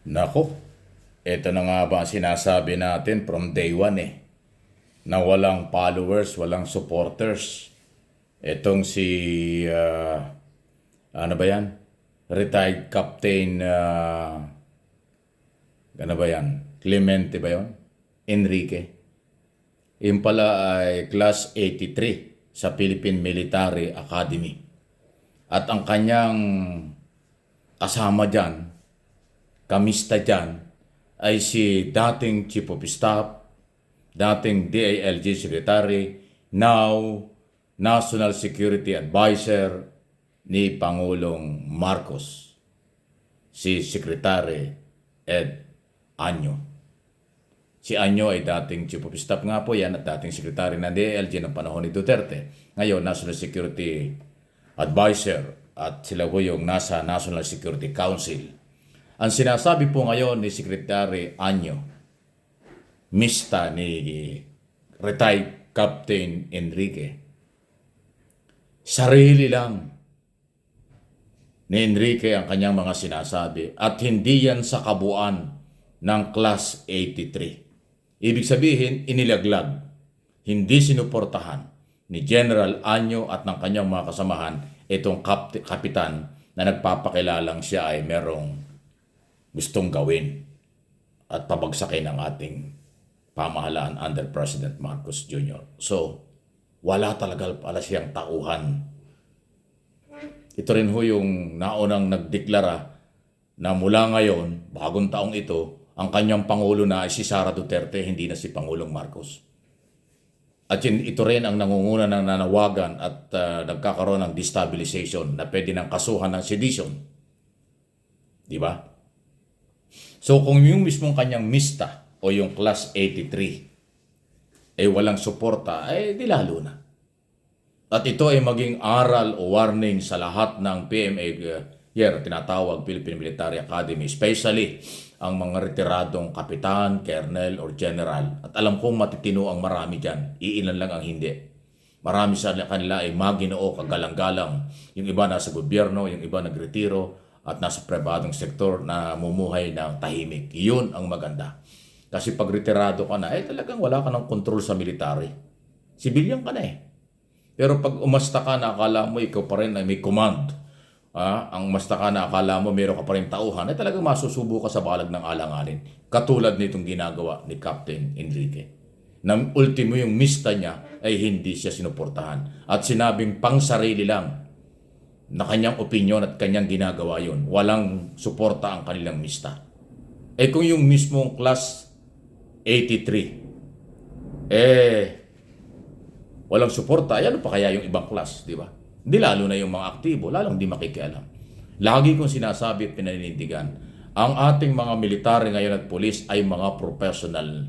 Nako, ito na nga ba ang sinasabi natin from day one na walang followers, walang supporters. Itong si, ano ba yan? Retired Captain, ano ba yan? Clemente ba yon? Enrique. Yung pala ay Class 83 sa Philippine Military Academy. At ang kanyang kasama dyan, kamista dyan, ay si dating Chief of Staff, dating DILG Secretary, now National Security Advisor ni Pangulong Marcos, si Secretary Ed Anyo. Si Anyo ay dating Chief of Staff nga po yan at dating Secretary ng DILG ng panahon ni Duterte. Ngayon, National Security Advisor at sila po yung nasa National Security Council. Ang sinasabi po ngayon ni Secretary Anyo, mista ni retired Captain Enrique, sarili lang ni Enrique ang kanyang mga sinasabi at hindi yan sa kabuuan ng Class 83. Ibig sabihin, inilaglag, hindi sinuportahan ni General Anyo at ng kanyang mga kasamahan itong kapitan na nagpapakilalang siya ay merong gustong gawin at pabagsakin ang ating pamahalaan under President Marcos Jr. So, wala talaga pala siyang tauhan. Ito rin ho yung naunang nagdeklara na mula ngayon, bagong taong ito, ang kanyang Pangulo na ay si Sara Duterte, hindi na si Pangulong Marcos. At ito rin ang nangunguna ng nanawagan at nagkakaroon ng destabilization na pwede ng kasuhan ng sedition. Di ba? So kung yung mismong kanyang mista o yung Class 83 ay walang suporta, ay di lalo na. At ito ay maging aral o warning sa lahat ng PMA tinatawag Philippine Military Academy, especially ang mga retiradong kapitan, colonel, or general. At alam kong matitino ang marami dyan, iilan lang ang hindi. Marami sa kanila ay maginoo, kagalang-galang. Yung iba nasa gobyerno, yung iba nagretiro, at nasa pribadong sektor na mumuhay ng tahimik. Iyon ang maganda. Kasi pag retirado ka na, talagang wala ka ng control sa military. Civilian ka na Pero pag umasta ka na, akala mo ikaw pa rin ay may command. Ang umasta ka na, akala mo meron ka pa rin tauhan, ay talagang masusubo ka sa balag ng alanganin. Katulad nitong ginagawa ni Captain Enrique. Na ultimo yung mista niya ay hindi siya sinuportahan. At sinabing pang sarili lang na kanyang opinion at kanyang ginagawa yun. Walang suporta ang kanilang mista. Kung yung mismong Class 83, walang suporta, ano pa kaya yung ibang class, di ba? Hindi lalo na yung mga aktibo, lalong hindi makikialam. Lagi kong sinasabi at pinanindigan, ang ating mga military ngayon at pulis ay mga professional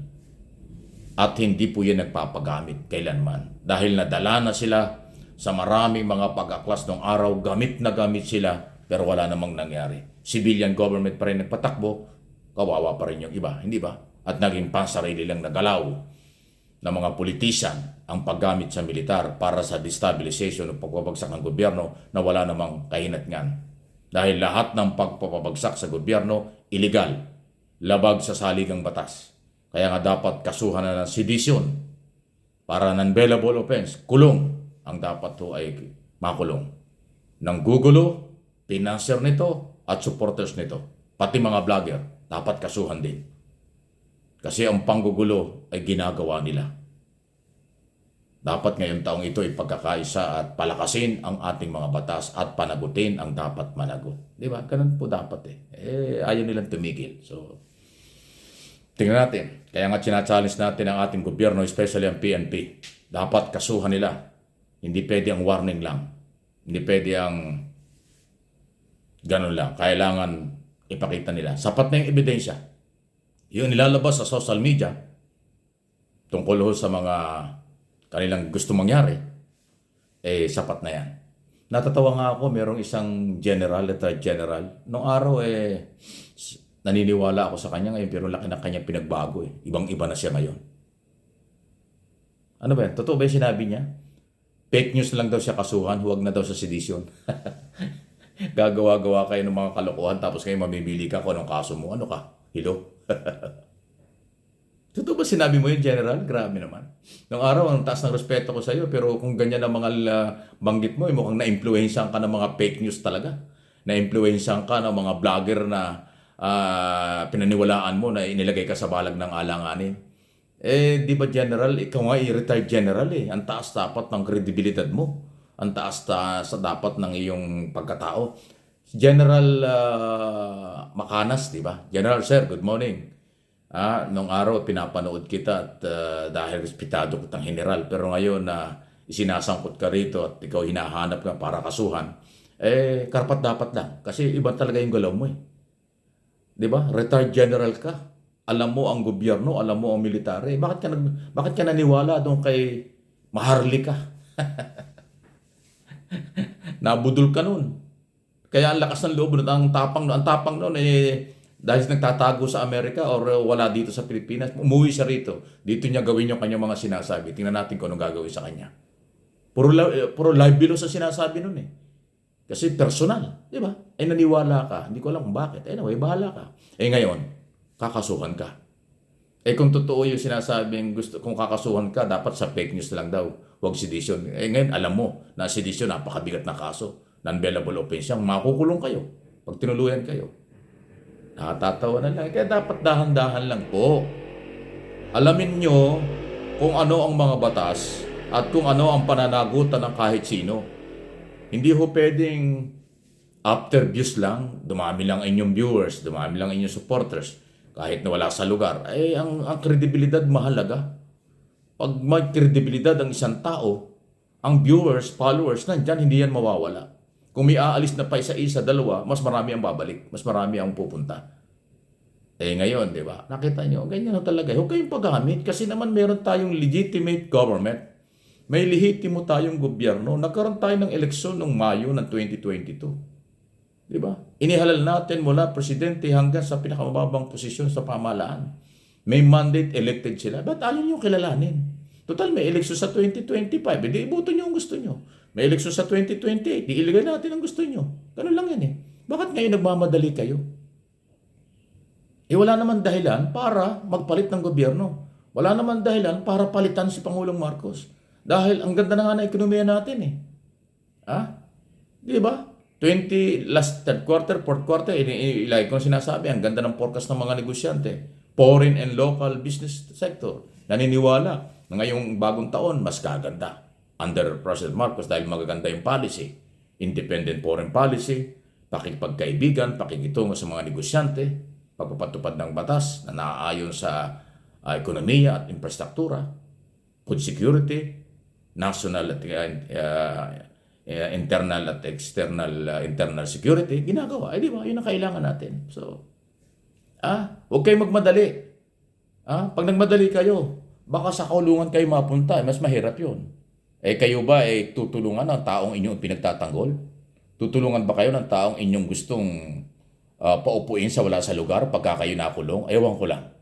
at hindi po yan nagpapagamit kailanman. Dahil nadala na sila sa maraming mga pag-aklas ng araw, gamit na gamit sila, pero wala namang nangyari. Civilian government pa rin nagpatakbo, kawawa pa rin yung iba, hindi ba? At naging pansarili lang na galaw ng mga politician ang paggamit sa militar para sa destabilization o pagbabagsak ng gobyerno na wala namang kahinatnan. Dahil lahat ng pagpapabagsak sa gobyerno, illegal, labag sa saligang batas. Kaya nga dapat kasuhan na ng sedition para non-bailable offense, kulong ang dapat ho ay makulong. Nang gugulo, pinanser nito at supporters nito, pati mga vlogger, dapat kasuhan din. Kasi ang panggugulo ay ginagawa nila. Dapat ngayong taong ito ay pagkakaisa at palakasin ang ating mga batas at panagutin ang dapat managot. Di ba? Ganun po dapat ayaw nilang tumigil. So, tingnan natin. Kaya nga sinachallenge natin ang ating gobyerno, especially ang PNP. Dapat kasuhan nila. Hindi pwede ang warning lang. Hindi pwede ang ganun lang. Kailangan ipakita nila. Sapat na yung ebidensya. Yung nilalabas sa social media tungkol sa mga kanilang gusto mangyari, sapat na yan. Natatawa nga ako, merong isang general, retired general. Noong araw, naniniwala ako sa kanya ngayon, pero laki na kanya pinagbago. Ibang-iba na siya ngayon. Ano ba yan? Totoo ba yung sinabi niya? Fake news lang daw siya kasuhan, huwag na daw sa sedition. Gagawa-gawa kayo ng mga kalokohan tapos kayo mamimili ka kung anong kaso mo. Ano ka? Hello? Totoo ba sinabi mo yun, General? Grabe naman. Nung araw, ang taas ng respeto ko sa iyo, pero kung ganyan ang mga banggit mo, mukhang na-influensyahan ka ng mga fake news talaga. Na-influensyahan ka ng mga vlogger na pinaniwalaan mo na inilagay ka sa balag ng alanganin. Eh, di ba, General? Ikaw nga i-retired General eh. Ang taas dapat ng kredibilidad mo. Ang taas sa dapat ng iyong pagkatao. General Macanas, di ba? General, sir, good morning. Nung araw pinapanood kita at dahil respetado kitang general, pero ngayon na isinasangkot ka rito at ikaw hinahanap ka para kasuhan, eh karapat dapat lang kasi iba talaga yung galaw mo eh. 'Di ba? Retired general ka. Alam mo ang gobyerno, alam mo ang military. Bakit ka naniwala doon kay Maharlika? Nabudol ka noon. Kaya ang lakas ng loob nun, ang tapang noon eh dahil nagtatago sa Amerika or wala dito sa Pilipinas, umuwi siya rito. Dito niya gawin yung kanyang mga sinasabi. Tingnan natin kung anong gagawin sa kanya. Puro libelo sa sinasabi nun eh. Kasi personal, di ba? Eh naniwala ka. Hindi ko alam kung bakit. Anyway, bahala ka. Eh ngayon, kakasuhan ka. Eh kung totoo yung sinasabing kung kakasuhan ka, dapat sa fake news lang daw. Huwag sedition. Eh ngayon, alam mo na sedition, napakabigat na kaso. Non-bailable offense yan. Makukulong kayo pag tinuluyan kayo. Nakatatawa na lang. Kaya dapat dahan-dahan lang po. Alamin nyo kung ano ang mga batas at kung ano ang pananagutan ng kahit sino. Hindi ho pwedeng after views lang, dumami lang inyong viewers, dumami lang inyong supporters, kahit na wala sa lugar. Eh, ang kredibilidad mahalaga. Pag may kredibilidad ang isang tao, ang viewers, followers, nandyan, hindi yan mawawala. Kung may aalis na pa isa-isa, dalawa, mas marami ang babalik. Mas marami ang pupunta. Eh ngayon, di ba? Nakita nyo, ganyan na talaga. Huwag kayong paggamit kasi naman meron tayong legitimate government. May lehitimo tayong gobyerno. Nagkaroon tayo ng eleksyon noong Mayo ng 2022. Di ba? Inihalal natin mula presidente hanggang sa pinakamababang posisyon sa pamahalaan. May mandate, elected sila. Ba't ayaw nyo kilalanin? Total, may eleksyon sa 2025. Hindi, iboto nyo ang gusto nyo. May eleksyon sa 2028. Di ilagay natin ang gusto nyo. Ganun lang yan eh. Bakit ngayon nagmamadali kayo? Eh wala naman dahilan para magpalit ng gobyerno. Wala naman dahilan para palitan si Pangulong Marcos. Dahil ang ganda na nga ng ekonomiya natin eh. Di ba? Last third quarter, fourth quarter, ilay ko sinasabi, ang ganda ng forecast ng mga negosyante. Foreign and local business sector. Naniniwala na ngayong bagong taon, mas gaganda under President Marcos dahil magaganda yung policy. Independent foreign policy, pakikipagkaibigan, pakikitungo sa mga negosyante, pagpapatupad ng batas na naaayon sa ekonomiya at infrastruktura, food security, national at internal at internal security, ginagawa. Di ba? Yun ang kailangan natin. So, huwag kayong magmadali. Pag nagmadali kayo, baka sa kulungan kayo mapunta. Mas mahirap yun. Eh kayo ba tutulungan ng taong inyong pinagtatanggol? Tutulungan ba kayo ng taong inyong gustong paupuin sa wala sa lugar pagka kayo nakulong? Ewan ko lang.